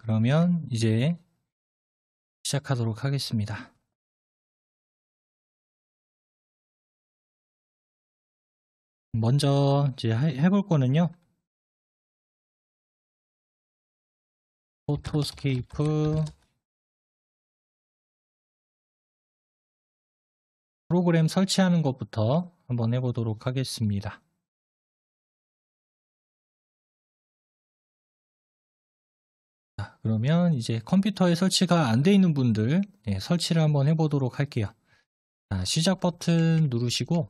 그러면 이제 시작하도록 하겠습니다. 먼저 이제 해볼 거는요. 포토스케이프 프로그램 설치하는 것부터 한번 해보도록 하겠습니다. 자, 그러면 이제 컴퓨터에 설치가 안 돼 있는 분들 설치를 한번 해보도록 할게요. 자, 시작 버튼 누르시고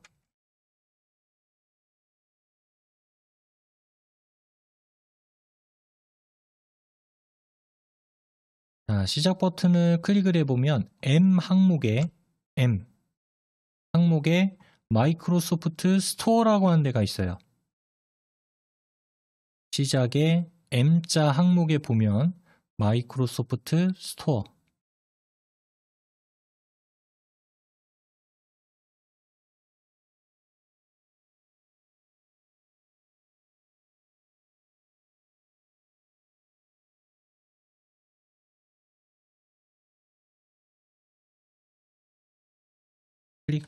자, 시작 버튼을 클릭을 해보면 M 항목에 마이크로소프트 스토어라고 하는 데가 있어요. 시작에 M자 항목에 보면 마이크로소프트 스토어 클릭.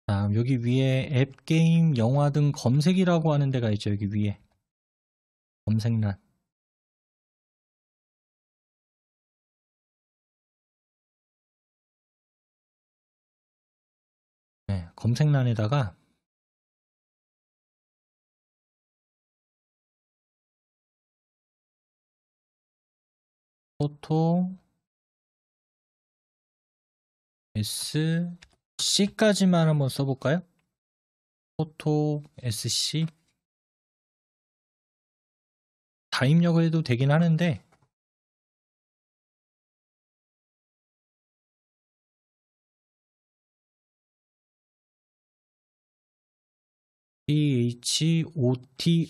자, 여기 위에 앱, 게임, 영화 등 검색이라고 하는 데가 있죠. 여기 위에 검색란. 네, 검색란에다가 포토 SC까지만 한번 써볼까요? 포토 SC 다 입력을 해도 되긴 하는데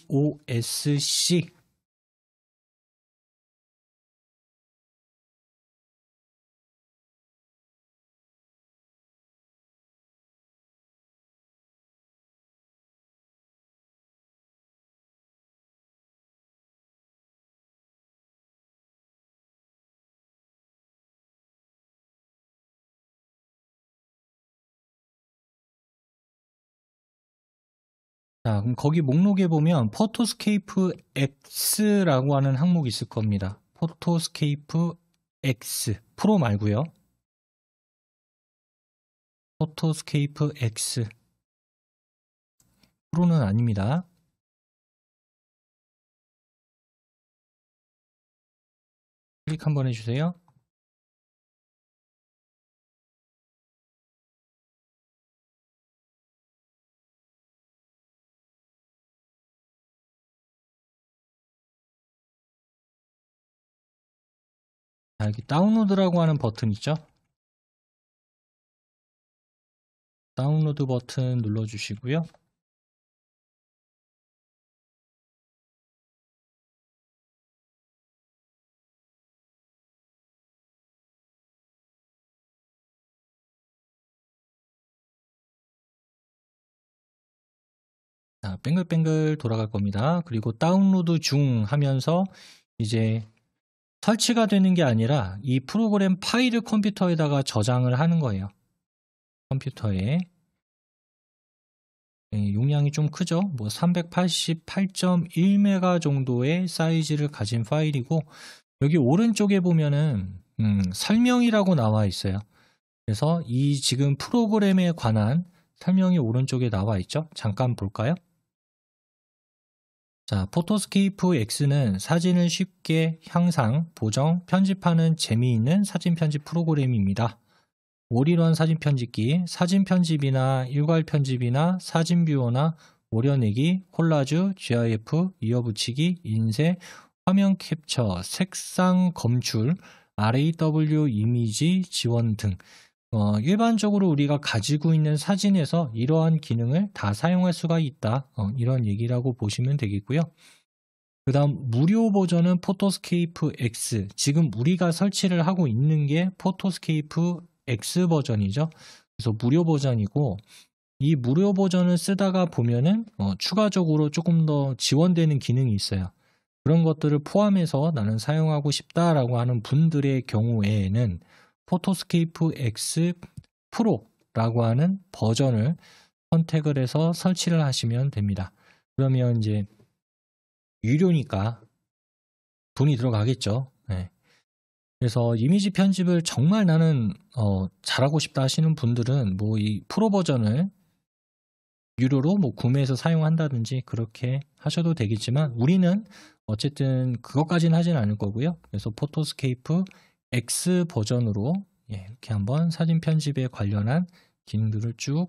PHOTOSC 자, 그럼 거기 목록에 보면 포토스케이프 X라고 하는 항목이 있을 겁니다. 포토스케이프 X 프로 말고요. 포토스케이프 X 프로는 아닙니다. 클릭 한번 해주세요. 자, 여기 다운로드라고 하는 버튼 있죠? 다운로드 버튼 눌러주시고요. 자, 뱅글뱅글 돌아갈 겁니다. 그리고 다운로드 중 하면서 이제 설치가 되는 게 아니라 이 프로그램 파일을 컴퓨터에다가 저장을 하는 거예요. 컴퓨터에 용량이 좀 크죠? 뭐 388.1메가 정도의 사이즈를 가진 파일이고 여기 오른쪽에 보면은 설명이라고 나와 있어요. 그래서 이 지금 프로그램에 관한 설명이 오른쪽에 나와 있죠? 잠깐 볼까요? 자, 포토스케이프 X는 사진을 쉽게 향상, 보정, 편집하는 재미있는 사진 편집 프로그램입니다. 올인원 사진 편집기, 사진 편집이나 일괄 편집이나 사진 뷰어나 오려내기, 콜라주, GIF, 이어붙이기, 인쇄, 화면 캡처, 색상 검출, RAW 이미지 지원 등 일반적으로 우리가 가지고 있는 사진에서 이러한 기능을 다 사용할 수가 있다. 이런 얘기라고 보시면 되겠고요. 그 다음 무료 버전은 포토스케이프 X. 지금 우리가 설치를 하고 있는 게 포토스케이프 X 버전이죠. 그래서 무료 버전이고, 이 무료 버전을 쓰다가 보면은 추가적으로 조금 더 지원되는 기능이 있어요. 그런 것들을 포함해서 나는 사용하고 싶다라고 하는 분들의 경우에는 포토스케이프 X 프로라고 하는 버전을 선택을 해서 설치를 하시면 됩니다. 그러면 이제 유료니까 돈이 들어가겠죠. 네. 그래서 이미지 편집을 정말 나는 잘하고 싶다 하시는 분들은 뭐 이 프로 버전을 유료로 뭐 구매해서 사용한다든지 그렇게 하셔도 되겠지만, 우리는 어쨌든 그것까지는 하진 않을 거고요. 그래서 포토스케이프 X 버전으로 이렇게 한번 사진 편집에 관련한 기능들을 쭉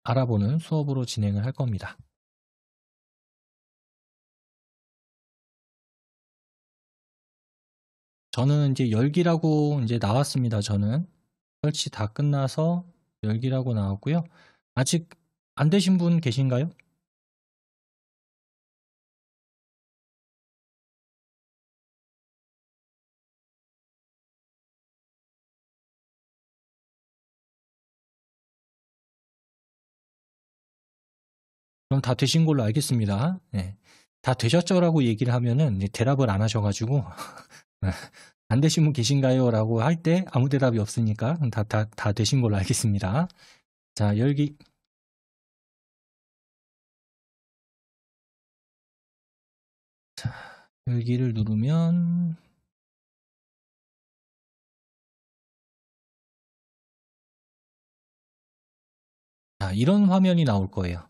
알아보는 수업으로 진행을 할 겁니다. 저는 이제 열기라고 이제 나왔습니다. 저는 설치 다 끝나서 열기라고 나왔고요. 아직 안 되신 분 계신가요? 그럼 다 되신 걸로 알겠습니다. 네. 다 되셨죠라고 얘기를 하면은 대답을 안 하셔가지고 안 되신 분 계신가요? 라고 할 때 아무 대답이 없으니까 다 되신 걸로 알겠습니다. 자, 열기. 자, 열기를 누르면 자, 이런 화면이 나올 거예요.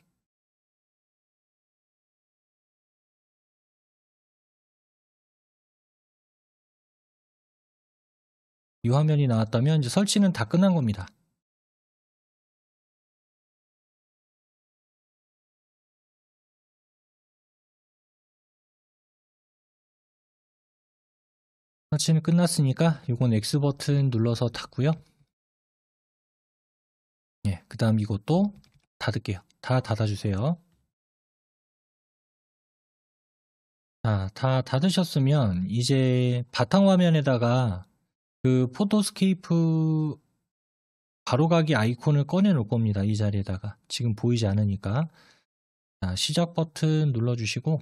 이 화면이 나왔다면 이제 설치는 다 끝난 겁니다. 설치는 끝났으니까 이건 X 버튼 눌러서 닫고요. 예, 그 다음 이것도 닫을게요. 다 닫아주세요. 자, 다 닫으셨으면 이제 바탕화면에다가 그 포토스케이프 바로가기 아이콘을 꺼내 놓을 겁니다. 이 자리에다가. 지금 보이지 않으니까. 자, 시작 버튼 눌러주시고,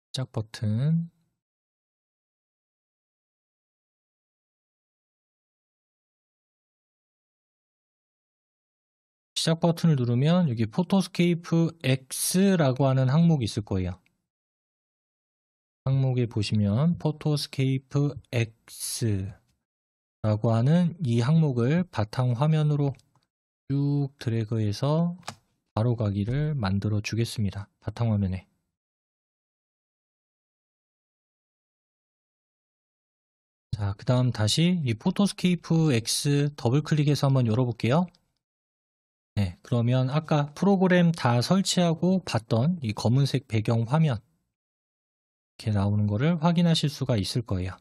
시작 버튼. 시작 버튼을 누르면 여기 포토스케이프 X라고 하는 항목이 있을 거예요. 항목에 보시면 포토스케이프 X라고 하는 이 항목을 바탕 화면으로 쭉 드래그해서 바로가기를 만들어 주겠습니다. 바탕 화면에. 자, 그 다음 다시 이 포토스케이프 X 더블 클릭해서 한번 열어볼게요. 네, 그러면 아까 프로그램 다 설치하고 봤던 이 검은색 배경 화면 이렇게 나오는 거를 확인하실 수가 있을 거예요.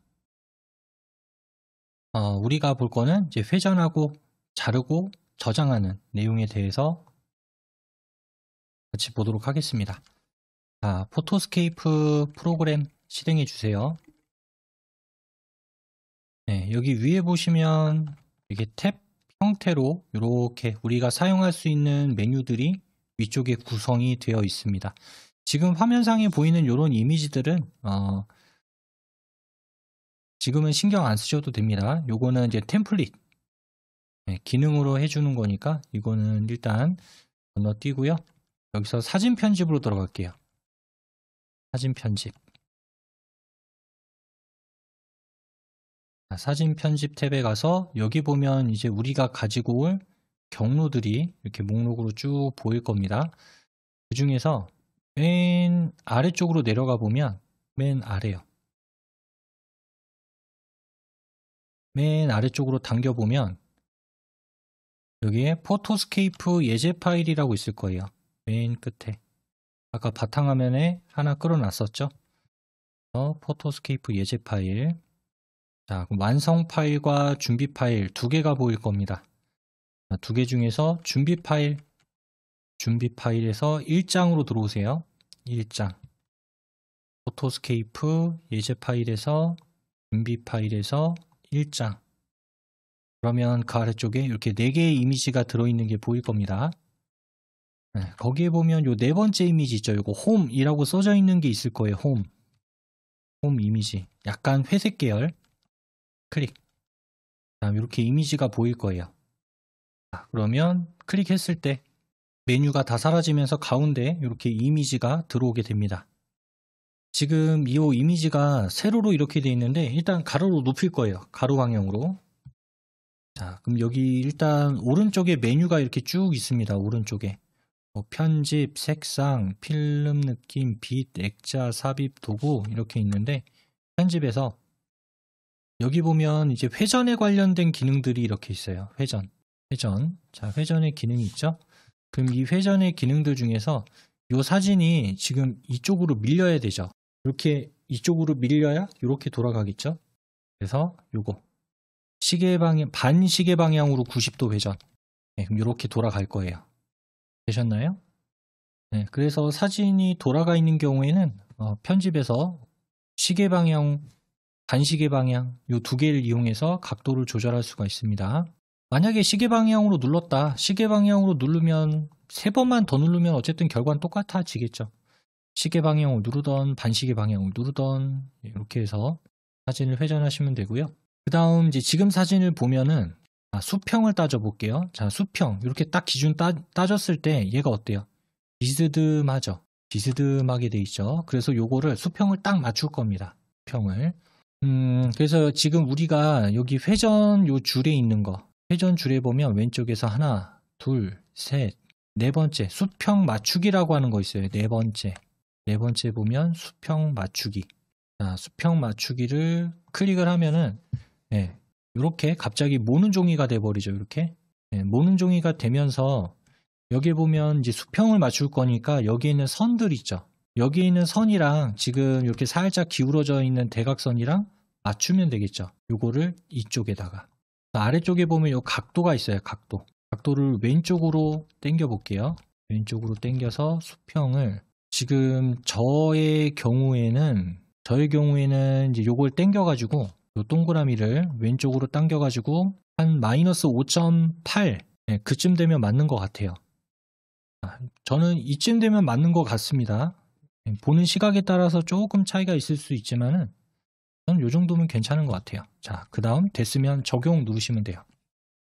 우리가 볼 거는 이제 회전하고 자르고 저장하는 내용에 대해서 같이 보도록 하겠습니다. 자, 포토스케이프 프로그램 실행해 주세요. 네, 여기 위에 보시면 이게 탭 형태로 이렇게 우리가 사용할 수 있는 메뉴들이 위쪽에 구성이 되어 있습니다. 지금 화면상에 보이는 이런 이미지들은 지금은 신경 안 쓰셔도 됩니다. 요거는 이제 템플릿 기능으로 해주는 거니까 이거는 일단 건너뛰고요. 여기서 사진 편집으로 들어갈게요. 사진 편집. 사진 편집 탭에 가서 여기 보면 이제 우리가 가지고 올 경로들이 이렇게 목록으로 쭉 보일 겁니다. 그 중에서 맨 아래쪽으로 내려가 보면 맨 아래요. 맨 아래쪽으로 당겨보면 여기에 포토스케이프 예제 파일이라고 있을 거예요. 맨 끝에. 아까 바탕화면에 하나 끌어놨었죠. 포토스케이프 예제 파일. 자, 그럼 완성 파일과 준비 파일 두 개가 보일 겁니다. 두 개 중에서 준비 파일에서 1장으로 들어오세요. 1장. 포토스케이프 예제 파일에서 준비 파일에서 1장. 그러면 그 아래쪽에 이렇게 4개의 이미지가 들어있는 게 보일 겁니다. 네, 거기에 보면 요 4번째 이미지 있죠. 요거 홈이라고 써져 있는 게 있을 거예요. 홈 이미지. 약간 회색 계열. 클릭. 이렇게 이미지가 보일 거예요. 그러면 클릭했을 때 메뉴가 다 사라지면서 가운데 이렇게 이미지가 들어오게 됩니다. 지금 이 이미지가 세로로 이렇게 되어 있는데 일단 가로로 높일 거예요. 가로 방향으로. 자, 그럼 여기 일단 오른쪽에 메뉴가 이렇게 쭉 있습니다. 오른쪽에 편집, 색상, 필름 느낌, 빛, 액자, 삽입, 도구 이렇게 있는데 편집에서 여기 보면 이제 회전에 관련된 기능들이 이렇게 있어요. 회전. 자, 회전의 기능이 있죠. 그럼 이 회전의 기능들 중에서 이 사진이 지금 이쪽으로 밀려야 되죠. 이렇게 이쪽으로 밀려야 이렇게 돌아가겠죠. 그래서 요거 시계 방향, 반시계 방향으로 90도 회전. 네, 그럼 이렇게 돌아갈 거예요. 되셨나요? 네, 그래서 사진이 돌아가 있는 경우에는 편집에서 시계 방향, 반시계 방향 이 두 개를 이용해서 각도를 조절할 수가 있습니다. 만약에 시계 방향으로 눌렀다. 시계 방향으로 누르면 3번만 더 누르면 어쨌든 결과는 똑같아지겠죠. 시계 방향을 누르던 반시계 방향을 누르던 이렇게 해서 사진을 회전하시면 되고요. 그 다음 이제 지금 사진을 보면은 수평을 따져 볼게요. 자, 수평 이렇게 딱 기준 따졌을 때 얘가 어때요? 비스듬하죠. 비스듬하게 돼 있죠. 그래서 요거를 수평을 딱 맞출 겁니다. 수평을. 그래서 지금 우리가 여기 회전 요 줄에 있는 거 회전 줄에 보면 왼쪽에서 하나, 둘, 셋, 네 번째 수평 맞추기라고 하는 거 있어요. 네 번째 보면 수평 맞추기. 자, 수평 맞추기를 클릭을 하면은 이렇게 갑자기 모는 종이가 돼 버리죠. 이렇게 모는 종이가 되면서 여기에 보면 이제 수평을 맞출 거니까 여기에 있는 선들 있죠. 여기에 있는 선이랑 지금 이렇게 살짝 기울어져 있는 대각선이랑 맞추면 되겠죠. 요거를 이쪽에다가 아래쪽에 보면 요 각도가 있어요. 각도를 왼쪽으로 당겨 볼게요. 왼쪽으로 당겨서 수평을 지금 저의 경우에는 이제 요걸 당겨 가지고 요 동그라미를 왼쪽으로 당겨 가지고 한 마이너스 5.8 그쯤 되면 맞는 것 같아요. 저는 이쯤 되면 맞는 것 같습니다. 보는 시각에 따라서 조금 차이가 있을 수 있지만은 저는 요 정도면 괜찮은 것 같아요. 자, 그 다음 됐으면 적용 누르시면 돼요.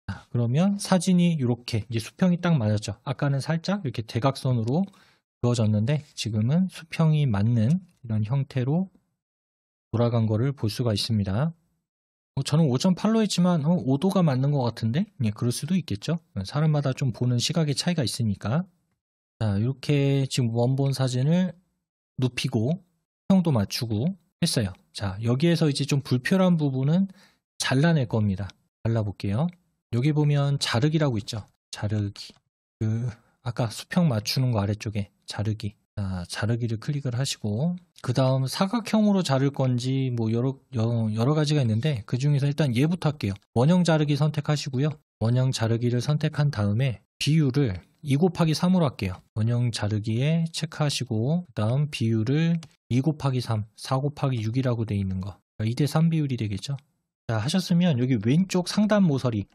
자, 그러면 사진이 이렇게 이제 수평이 딱 맞았죠. 아까는 살짝 이렇게 대각선으로 그어졌는데 지금은 수평이 맞는 이런 형태로 돌아간 거를 볼 수가 있습니다. 저는 5.8로 했지만 5도가 맞는 것 같은데 그럴 수도 있겠죠. 사람마다 좀 보는 시각의 차이가 있으니까. 자, 이렇게 지금 원본 사진을 눕히고 수평도 맞추고 했어요. 자, 여기에서 이제 좀 불필요한 부분은 잘라낼 겁니다. 잘라볼게요. 여기 보면 자르기라고 있죠. 자르기. 아까 수평 맞추는 거 아래쪽에 자르기. 자, 자르기를 클릭을 하시고 그 다음 사각형으로 자를 건지 뭐 여러 가지가 있는데 그 중에서 일단 얘부터 할게요. 원형 자르기 선택하시고요. 원형 자르기를 선택한 다음에 비율을 2 곱하기 3으로 할게요. 원형 자르기에 체크하시고 그 다음 비율을 2 곱하기 3, 4 곱하기 6이라고 되어 있는 거 2대3 비율이 되겠죠. 자, 하셨으면 여기 왼쪽 상단 모서리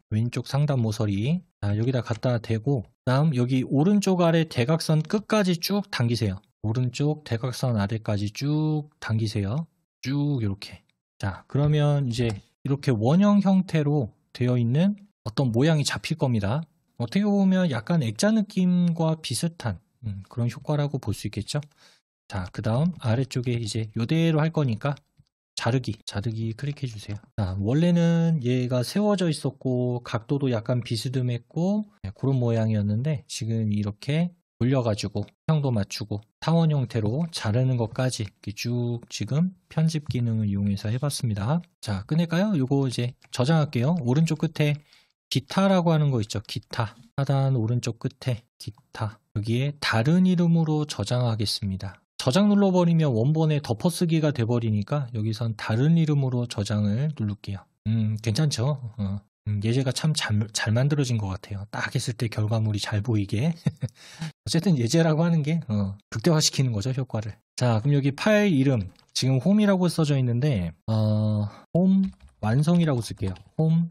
자, 여기다 갖다 대고 그 다음 여기 오른쪽 아래 대각선 끝까지 쭉 당기세요. 오른쪽 대각선 아래까지 쭉 당기세요. 쭉 이렇게. 자, 그러면 이제 이렇게 원형 형태로 되어 있는 어떤 모양이 잡힐 겁니다. 어떻게 보면 약간 액자 느낌과 비슷한 그런 효과라고 볼 수 있겠죠. 자, 그 다음 아래쪽에 이제 요대로 할 거니까 자르기 클릭해 주세요. 자, 원래는 얘가 세워져 있었고 각도도 약간 비스듬했고 그런 모양이었는데 지금 이렇게 돌려가지고 형도 맞추고 타원 형태로 자르는 것까지 이렇게 쭉 지금 편집 기능을 이용해서 해봤습니다. 자, 끝낼까요? 요거 이제 저장할게요. 오른쪽 끝에 기타라고 하는 거 있죠. 기타 하단 오른쪽 끝에 기타 여기에 다른 이름으로 저장하겠습니다. 저장 눌러버리면 원본에 덮어쓰기가 돼버리니까 여기선 다른 이름으로 저장을 누를게요. 괜찮죠? 예제가 참 잘 만들어진 것 같아요. 딱 했을 때 결과물이 잘 보이게. 어쨌든 예제라고 하는 게 극대화시키는 거죠, 효과를. 자, 그럼 여기 파일 이름 지금 홈이라고 써져 있는데 홈 완성이라고 쓸게요. 홈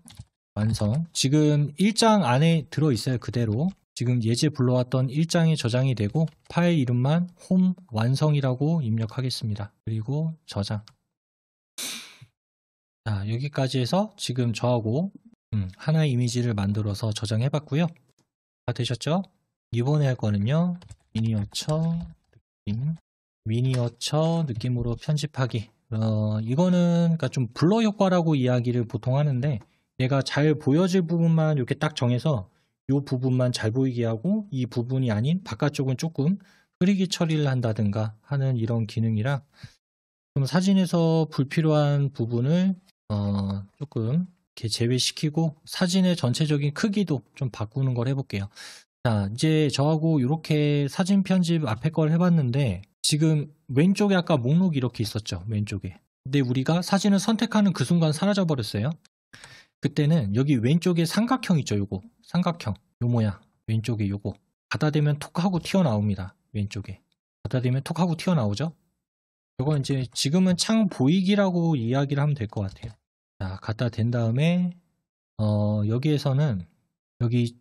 완성. 지금 1장 안에 들어있어요. 그대로. 지금 예제 불러왔던 1장에 저장이 되고 파일 이름만 홈 완성이라고 입력하겠습니다. 그리고 저장. 자, 여기까지 해서 지금 저하고 하나의 이미지를 만들어서 저장해 봤고요. 다 되셨죠? 이번에 할 거는요. 미니어처 느낌으로 편집하기. 이거는 그러니까 좀 블러 효과라고 이야기를 보통 하는데 얘가 잘 보여질 부분만 이렇게 딱 정해서 이 부분만 잘 보이게 하고 이 부분이 아닌 바깥쪽은 조금 흐리게 처리를 한다든가 하는 이런 기능이라 좀 사진에서 불필요한 부분을 조금 이렇게 제외시키고 사진의 전체적인 크기도 좀 바꾸는 걸 해볼게요. 자, 이제 저하고 이렇게 사진 편집 앞에 걸 해봤는데 지금 왼쪽에 아까 목록이 이렇게 있었죠. 왼쪽에. 근데 우리가 사진을 선택하는 그 순간 사라져 버렸어요. 그때는 여기 왼쪽에 삼각형 있죠. 요거 삼각형 요 모양 왼쪽에 요거 갖다 대면 톡 하고 튀어나옵니다. 왼쪽에 갖다 대면 톡 하고 튀어나오죠. 요거 이제 지금은 창 보이기라고 이야기를 하면 될 것 같아요. 자, 갖다 댄 다음에 여기에서는 여기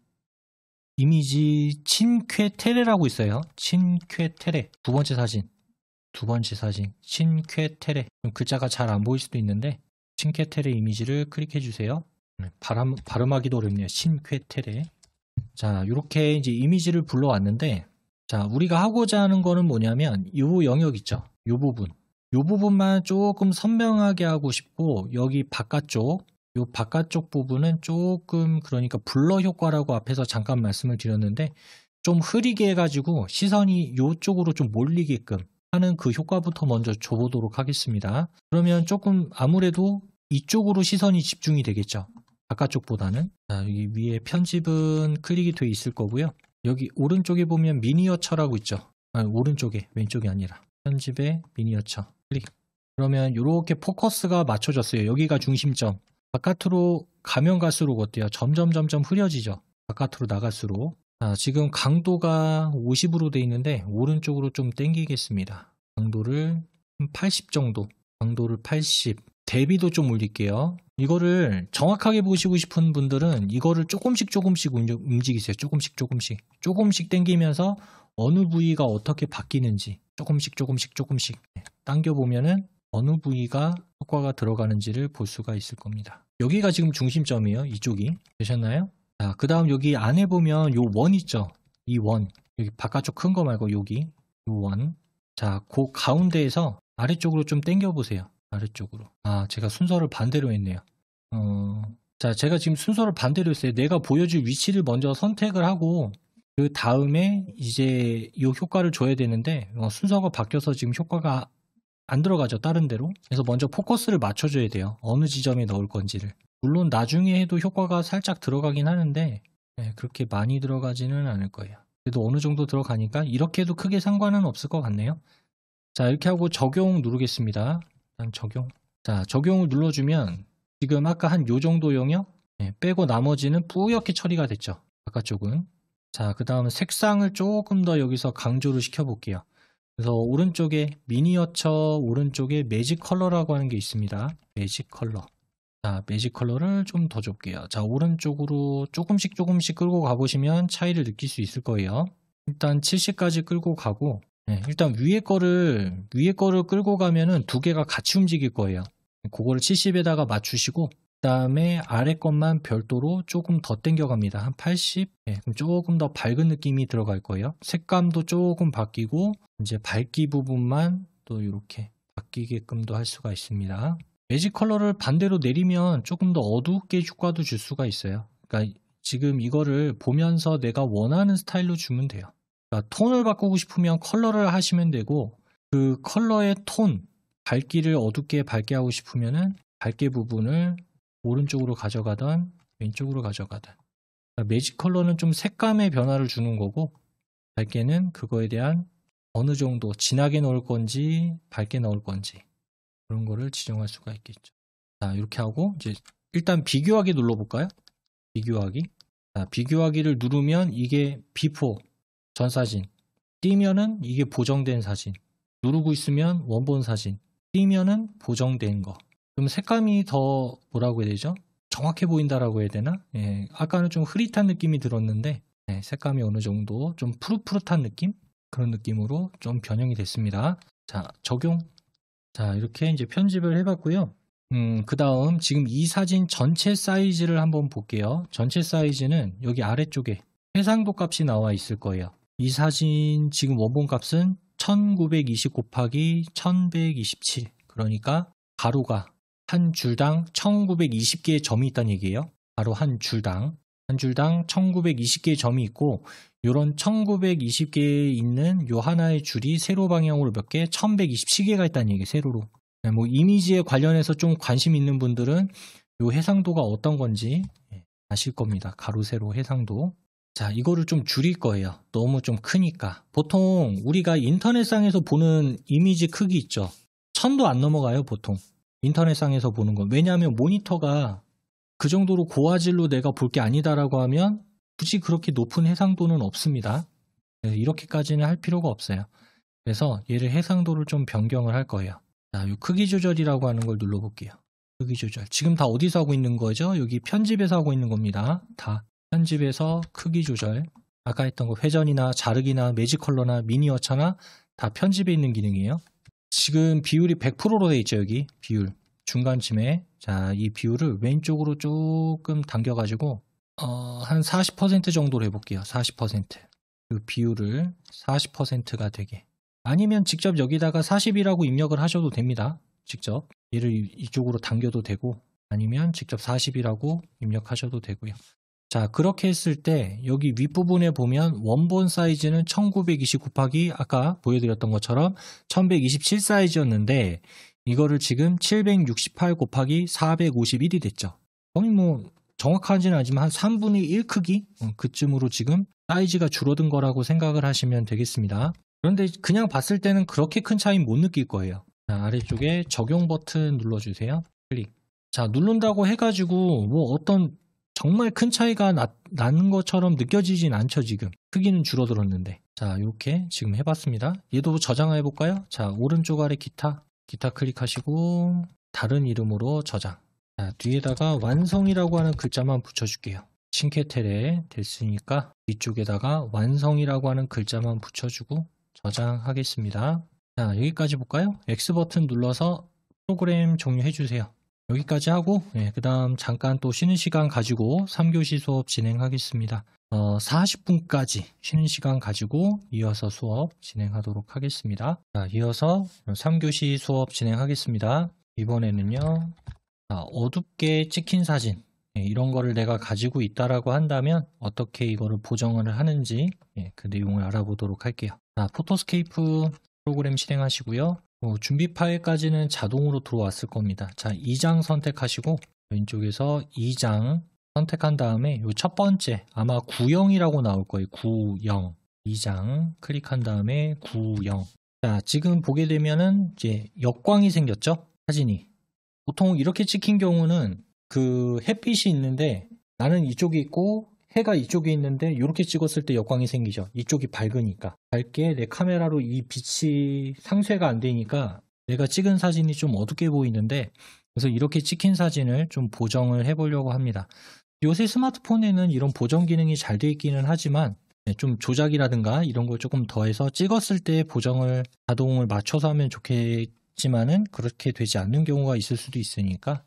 이미지 친쾌테레라고 있어요. 친쾌테레 두 번째 사진 친쾌테레 글자가 잘 안 보일 수도 있는데 친쾌테레 이미지를 클릭해 주세요. 발음하기도 어렵네요. 친쾌테레. 자, 이렇게 이제 이미지를 불러왔는데 자, 우리가 하고자 하는 거는 뭐냐면 이 영역 있죠. 이 부분만 조금 선명하게 하고 싶고 여기 바깥쪽 이 바깥쪽 부분은 조금 그러니까 블러 효과라고 앞에서 잠깐 말씀을 드렸는데 좀 흐리게 해가지고 시선이 이쪽으로 좀 몰리게끔 하는 그 효과부터 먼저 줘보도록 하겠습니다. 그러면 조금 아무래도 이쪽으로 시선이 집중이 되겠죠. 바깥쪽보다는. 자, 여기 위에 편집은 클릭이 돼 있을 거고요. 여기 오른쪽에 보면 미니어처라고 있죠. 오른쪽에 왼쪽이 아니라 편집에 미니어처 클릭. 그러면 이렇게 포커스가 맞춰졌어요. 여기가 중심점. 바깥으로 가면 갈수록 어때요? 점점 흐려지죠. 바깥으로 나갈수록. 자, 지금 강도가 50으로 돼 있는데 오른쪽으로 좀 당기겠습니다. 강도를 80 정도. 강도를 80. 대비도 좀 올릴게요. 이거를 정확하게 보시고 싶은 분들은 이거를 조금씩 움직이세요. 조금씩 당기면서 어느 부위가 어떻게 바뀌는지 조금씩 당겨보면은 어느 부위가 효과가 들어가는지를 볼 수가 있을 겁니다. 여기가 지금 중심점이에요. 이쪽이. 되셨나요? 자, 그 다음 여기 안에 보면 요 원 있죠. 이 원. 여기 바깥쪽 큰 거 말고 여기. 요 원. 자, 그 가운데에서 아래쪽으로 좀 당겨보세요. 아래쪽으로. 아, 제가 순서를 반대로 했네요. 자, 제가 지금 순서를 반대로 했어요. 내가 보여줄 위치를 먼저 선택을 하고 그 다음에 이제 이 효과를 줘야 되는데 순서가 바뀌어서 지금 효과가 안 들어가죠. 다른 데로. 그래서 먼저 포커스를 맞춰줘야 돼요. 어느 지점에 넣을 건지를. 물론 나중에 해도 효과가 살짝 들어가긴 하는데 그렇게 많이 들어가지는 않을 거예요. 그래도 어느 정도 들어가니까 이렇게 해도 크게 상관은 없을 것 같네요. 자, 이렇게 하고 적용 누르겠습니다. 일단 적용. 자, 적용을 눌러주면 지금 아까 한 요 정도 영역 빼고 나머지는 뿌옇게 처리가 됐죠. 바깥쪽은. 자, 그 다음 색상을 조금 더 여기서 강조를 시켜볼게요. 그래서 오른쪽에 미니어처 오른쪽에 매직 컬러라고 하는 게 있습니다. 매직 컬러. 자, 매직 컬러를 좀 더 줄게요. 자, 오른쪽으로 조금씩 끌고 가보시면 차이를 느낄 수 있을 거예요. 일단 70까지 끌고 가고 일단 위에 거를 끌고 가면은 두 개가 같이 움직일 거예요. 그거를 70에다가 맞추시고 그 다음에 아래 것만 별도로 조금 더 당겨갑니다. 한 80? 그럼 조금 더 밝은 느낌이 들어갈 거예요. 색감도 조금 바뀌고 이제 밝기 부분만 또 이렇게 바뀌게끔도 할 수가 있습니다. 매직 컬러를 반대로 내리면 조금 더 어둡게 효과도 줄 수가 있어요. 그러니까 지금 이거를 보면서 내가 원하는 스타일로 주면 돼요. 그러니까 톤을 바꾸고 싶으면 컬러를 하시면 되고 그 컬러의 톤, 밝기를 어둡게 밝게 하고 싶으면은 밝게 부분을 오른쪽으로 가져가던 왼쪽으로 가져가던. 그러니까 매직 컬러는 좀 색감의 변화를 주는 거고 밝게는 그거에 대한 어느 정도 진하게 넣을 건지 밝게 넣을 건지 그런 거를 지정할 수가 있겠죠. 자, 이렇게 하고 이제 일단 비교하기 눌러볼까요? 비교하기. 자, 비교하기를 누르면 이게 비포 전 사진, 띄면은 이게 보정된 사진, 누르고 있으면 원본 사진, 띄면은 보정된 거. 그럼 색감이 더 뭐라고 해야 되죠? 정확해 보인다라고 해야 되나? 예, 아까는 좀 흐릿한 느낌이 들었는데 예, 색감이 어느 정도 좀 푸릇푸릇한 느낌? 그런 느낌으로 좀 변형이 됐습니다. 자, 적용. 자, 이렇게 이제 편집을 해봤고요. 그 다음 지금 이 사진 전체 사이즈를 한번 볼게요. 전체 사이즈는 여기 아래쪽에 해상도 값이 나와 있을 거예요. 이 사진 지금 원본 값은 1920 곱하기 1127. 그러니까 가로가 한 줄당 1920개의 점이 있다는 얘기예요. 바로 한 줄당 1920개의 점이 있고 이런 1920개에 있는 요 하나의 줄이 세로 방향으로 몇 개? 1127개가 있다는 얘기예요. 세로로. 뭐 이미지에 관련해서 좀 관심 있는 분들은 요 해상도가 어떤 건지 아실 겁니다. 가로 세로 해상도. 자, 이거를 좀 줄일 거예요. 너무 좀 크니까. 보통 우리가 인터넷상에서 보는 이미지 크기 있죠. 1000도 안 넘어가요, 보통. 인터넷상에서 보는 건. 왜냐하면 모니터가 그 정도로 고화질로 내가 볼 게 아니다라고 하면 굳이 그렇게 높은 해상도는 없습니다. 그래서 이렇게까지는 할 필요가 없어요. 그래서 얘를 해상도를 좀 변경을 할 거예요. 자, 요 크기 조절이라고 하는 걸 눌러볼게요. 크기 조절. 지금 다 어디서 하고 있는 거죠? 여기 편집에서 하고 있는 겁니다. 다 편집에서 크기 조절. 아까 했던 거 회전이나 자르기나 매직 컬러나 미니어처나 다 편집에 있는 기능이에요. 지금 비율이 100%로 돼 있죠. 여기 비율. 중간쯤에. 자, 이 비율을 왼쪽으로 조금 당겨가지고 한 40% 정도로 해볼게요. 40%. 그 비율을 40%가 되게. 아니면 직접 여기다가 40이라고 입력을 하셔도 됩니다. 직접 얘를 이쪽으로 당겨도 되고 아니면 직접 40이라고 입력하셔도 되고요. 자, 그렇게 했을 때 여기 윗부분에 보면 원본 사이즈는 1920 곱하기 아까 보여드렸던 것처럼 1127 사이즈였는데 이거를 지금 768 곱하기 451이 됐죠. 거의 뭐 정확하지는 않지만 한 3분의 1 크기? 그쯤으로 지금 사이즈가 줄어든 거라고 생각을 하시면 되겠습니다. 그런데 그냥 봤을 때는 그렇게 큰 차이 못 느낄 거예요. 자, 아래쪽에 적용 버튼 눌러주세요. 클릭. 자, 누른다고 해가지고 뭐 어떤 정말 큰 차이가 나는 것처럼 느껴지진 않죠. 지금 크기는 줄어들었는데. 자, 이렇게 지금 해봤습니다. 얘도 저장해 볼까요? 자, 오른쪽 아래 기타 클릭하시고 다른 이름으로 저장. 자, 뒤에다가 완성이라고 하는 글자만 붙여줄게요. 칭케텔에 됐으니까 뒤쪽에다가 완성이라고 하는 글자만 붙여주고 저장하겠습니다. 자, 여기까지 볼까요? X버튼 눌러서 프로그램 종료해주세요. 여기까지 하고 그 다음 잠깐 또 쉬는 시간 가지고 3교시 수업 진행하겠습니다. 40분까지 쉬는 시간 가지고 이어서 수업 진행하도록 하겠습니다. 자, 이어서 3교시 수업 진행하겠습니다. 이번에는요, 어둡게 찍힌 사진 이런 거를 내가 가지고 있다라고 한다면 어떻게 이거를 보정을 하는지 그 내용을 알아보도록 할게요. 자, 포토스케이프 프로그램 실행하시고요. 준비 파일까지는 자동으로 들어왔을 겁니다. 자, 2장 선택하시고 왼쪽에서 2장 선택한 다음에 이 첫 번째 아마 구형이라고 나올 거예요. 구형 2장 클릭한 다음에 구형. 자, 지금 보게 되면은 이제 역광이 생겼죠? 사진이. 보통 이렇게 찍힌 경우는 그 햇빛이 있는데 나는 이쪽에 있고 해가 이쪽에 있는데 이렇게 찍었을 때 역광이 생기죠. 이쪽이 밝으니까. 밝게 내 카메라로 이 빛이 상쇄가 안 되니까 내가 찍은 사진이 좀 어둡게 보이는데 그래서 이렇게 찍힌 사진을 좀 보정을 해보려고 합니다. 요새 스마트폰에는 이런 보정 기능이 잘 되어 있기는 하지만 좀 조작이라든가 이런 걸 조금 더해서 찍었을 때 보정을 자동을 맞춰서 하면 좋겠지만은 그렇게 되지 않는 경우가 있을 수도 있으니까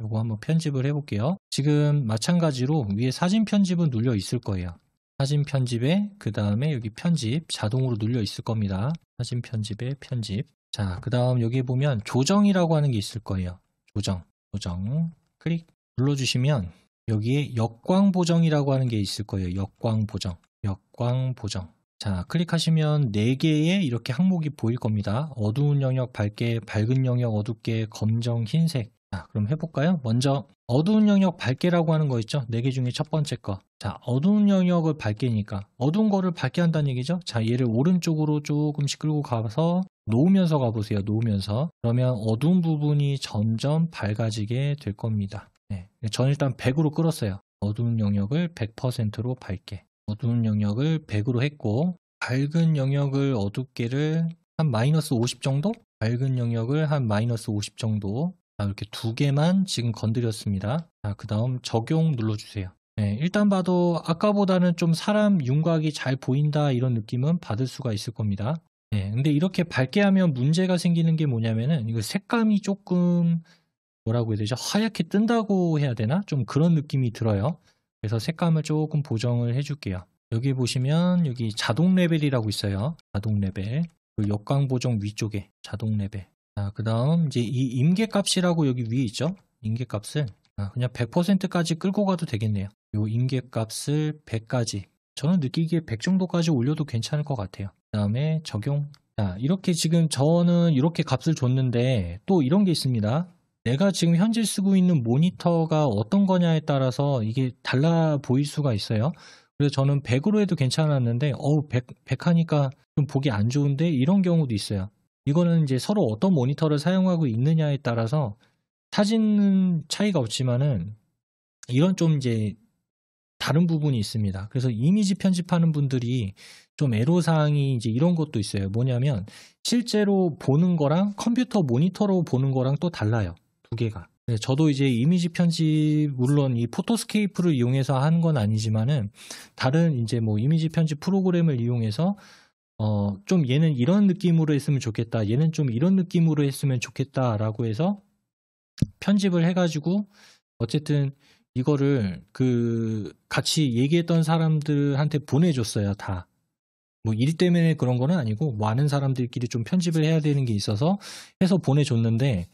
요거 한번 편집을 해볼게요. 지금 마찬가지로 위에 사진 편집은 눌려 있을 거예요. 사진 편집에 그 다음에 여기 편집 자동으로 눌려 있을 겁니다. 사진 편집에 편집. 자, 그 다음 여기 보면 조정이라고 하는 게 있을 거예요. 조정 클릭 눌러주시면 여기에 역광 보정이라고 하는 게 있을 거예요. 역광 보정. 자, 클릭하시면 4개의 이렇게 항목이 보일 겁니다. 어두운 영역 밝게, 밝은 영역 어둡게, 검정, 흰색 자, 그럼 해볼까요? 먼저 어두운 영역 밝게라고 하는 거 있죠? 4개 중에 첫 번째 거. 자, 어두운 영역을 밝게니까 어두운 거를 밝게 한다는 얘기죠? 자, 얘를 오른쪽으로 조금씩 끌고 가서 놓으면서 가보세요. 놓으면서. 그러면 어두운 부분이 점점 밝아지게 될 겁니다. 네, 전 일단 100으로 끌었어요. 어두운 영역을 100%로 밝게. 어두운 영역을 100으로 했고, 밝은 영역을 어둡게를 한 마이너스 50 정도? 밝은 영역을 한 마이너스 50 정도. 자, 이렇게 2개만 지금 건드렸습니다. 자, 그 다음 적용 눌러주세요. 네, 일단 봐도 아까보다는 좀 사람 윤곽이 잘 보인다 이런 느낌은 받을 수가 있을 겁니다. 네, 근데 이렇게 밝게 하면 문제가 생기는 게 뭐냐면은 이거 색감이 조금 뭐라고 해야 되죠? 하얗게 뜬다고 해야 되나? 좀 그런 느낌이 들어요. 그래서 색감을 조금 보정을 해줄게요. 여기 보시면 여기 자동 레벨이라고 있어요. 자동 레벨. 그 역광 보정 위쪽에 자동 레벨. 자, 그 다음 이제 이 임계값이라고 여기 위에 있죠? 임계값을 그냥 100%까지 끌고 가도 되겠네요. 요 임계값을 100까지. 저는 느끼기에 100 정도까지 올려도 괜찮을 것 같아요. 그 다음에 적용. 자, 이렇게 지금 저는 이렇게 값을 줬는데 또 이런 게 있습니다. 내가 지금 현재 쓰고 있는 모니터가 어떤 거냐에 따라서 이게 달라 보일 수가 있어요. 그래서 저는 100으로 해도 괜찮았는데 100 하니까 좀 보기 안 좋은데 이런 경우도 있어요. 이거는 이제 서로 어떤 모니터를 사용하고 있느냐에 따라서 사진은 차이가 없지만은 이런 좀 이제 다른 부분이 있습니다. 그래서 이미지 편집하는 분들이 좀 애로사항이 이제 이런 것도 있어요. 뭐냐면 실제로 보는 거랑 컴퓨터 모니터로 보는 거랑 또 달라요. 2개가. 저도 이제 이미지 편집 물론 이 포토스케이프를 이용해서 하는 건 아니지만은 다른 이제 뭐 이미지 편집 프로그램을 이용해서 좀 얘는 이런 느낌으로 했으면 좋겠다. 얘는 좀 이런 느낌으로 했으면 좋겠다라고 해서 편집을 해가지고 어쨌든 이거를 그 같이 얘기했던 사람들한테 보내줬어요. 다. 뭐 일 때문에 그런 거는 아니고 많은 사람들끼리 좀 편집을 해야 되는 게 있어서 해서 보내줬는데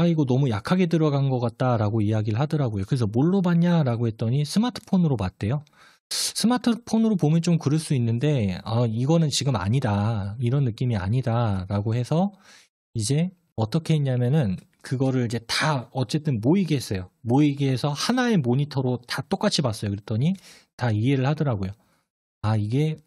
이거 너무 약하게 들어간 것 같다라고 이야기를 하더라고요. 그래서 뭘로 봤냐라고 했더니 스마트폰으로 봤대요. 스마트폰으로 보면 좀 그럴 수 있는데 이거는 지금 아니다. 이런 느낌이 아니다. 라고 해서 이제 어떻게 했냐면은 그거를 이제 다 어쨌든 모이게 했어요. 모이게 해서 하나의 모니터로 다 똑같이 봤어요. 그랬더니 다 이해를 하더라고요. 이게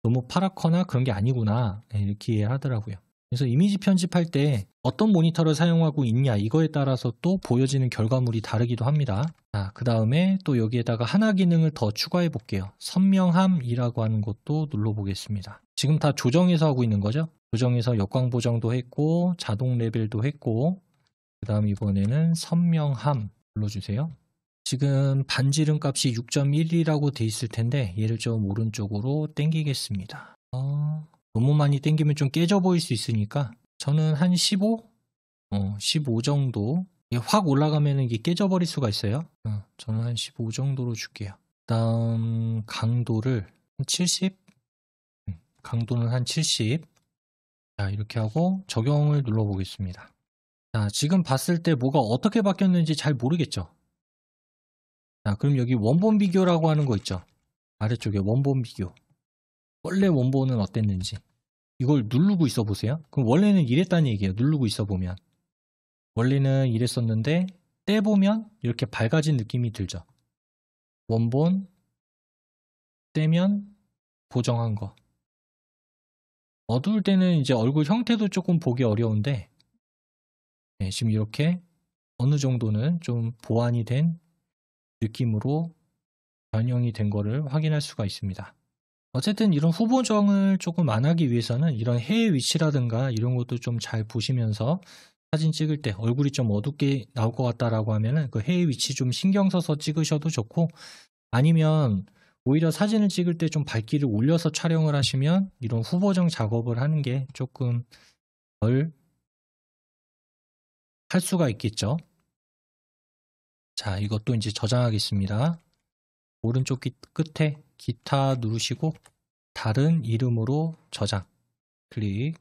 너무 파랗거나 그런 게 아니구나. 이렇게 이해를 하더라고요. 그래서 이미지 편집할 때 어떤 모니터를 사용하고 있냐 이거에 따라서 또 보여지는 결과물이 다르기도 합니다. 그 다음에 또 여기에다가 하나 기능을 더 추가해 볼게요. 선명함이라고 하는 것도 눌러 보겠습니다. 지금 다 조정해서 하고 있는 거죠. 조정해서 역광 보정도 했고 자동 레벨도 했고 그 다음 이번에는 선명함 눌러주세요. 지금 반지름 값이 6.1이라고 돼 있을 텐데 얘를 좀 오른쪽으로 당기겠습니다. 너무 많이 당기면 좀 깨져 보일 수 있으니까 저는 한 15? 15 정도. 이게 확 올라가면 이게 깨져 버릴 수가 있어요. 저는 한 15 정도로 줄게요. 다음 강도를 한 70? 강도는 한 70. 자, 이렇게 하고 적용을 눌러 보겠습니다. 자, 지금 봤을 때 뭐가 어떻게 바뀌었는지 잘 모르겠죠? 자, 그럼 여기 원본 비교라고 하는 거 있죠? 아래쪽에 원본 비교. 원래 원본은 어땠는지. 이걸 누르고 있어 보세요. 그럼 원래는 이랬다는 얘기예요. 누르고 있어 보면. 원래는 이랬었는데 떼보면 이렇게 밝아진 느낌이 들죠. 원본 떼면 보정한 거. 어두울 때는 이제 얼굴 형태도 조금 보기 어려운데 지금 이렇게 어느 정도는 좀 보완이 된 느낌으로 변형이 된 거를 확인할 수가 있습니다. 어쨌든 이런 후보정을 조금 안 하기 위해서는 이런 해의 위치라든가 이런 것도 좀 잘 보시면서 사진 찍을 때 얼굴이 좀 어둡게 나올 것 같다라고 하면은 그 해의 위치 좀 신경 써서 찍으셔도 좋고 아니면 오히려 사진을 찍을 때 좀 밝기를 올려서 촬영을 하시면 이런 후보정 작업을 하는 게 조금 덜 할 수가 있겠죠. 자, 이것도 이제 저장하겠습니다. 오른쪽 끝에 기타 누르시고 다른 이름으로 저장 클릭.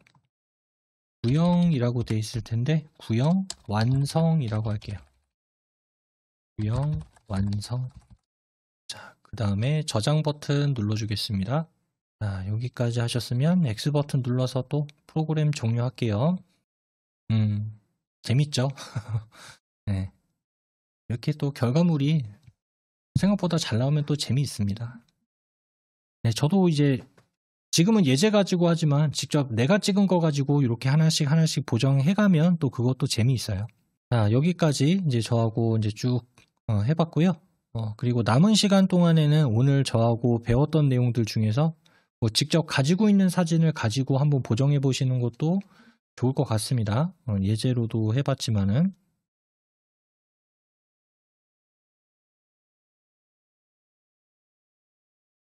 구형이라고 되어 있을 텐데 구형 완성이라고 할게요. 구형 완성. 자, 그 다음에 저장 버튼 눌러주겠습니다. 자, 여기까지 하셨으면 X 버튼 눌러서 또 프로그램 종료할게요. 재밌죠? 네. 이렇게 또 결과물이 생각보다 잘 나오면 또 재미있습니다. 네, 저도 이제 지금은 예제 가지고 하지만 직접 내가 찍은 거 가지고 이렇게 하나씩 보정해가면 또 그것도 재미있어요. 자, 여기까지 이제 저하고 이제 쭉 해봤고요. 그리고 남은 시간 동안에는 오늘 저하고 배웠던 내용들 중에서 뭐 직접 가지고 있는 사진을 가지고 한번 보정해 보시는 것도 좋을 것 같습니다. 예제로도 해봤지만은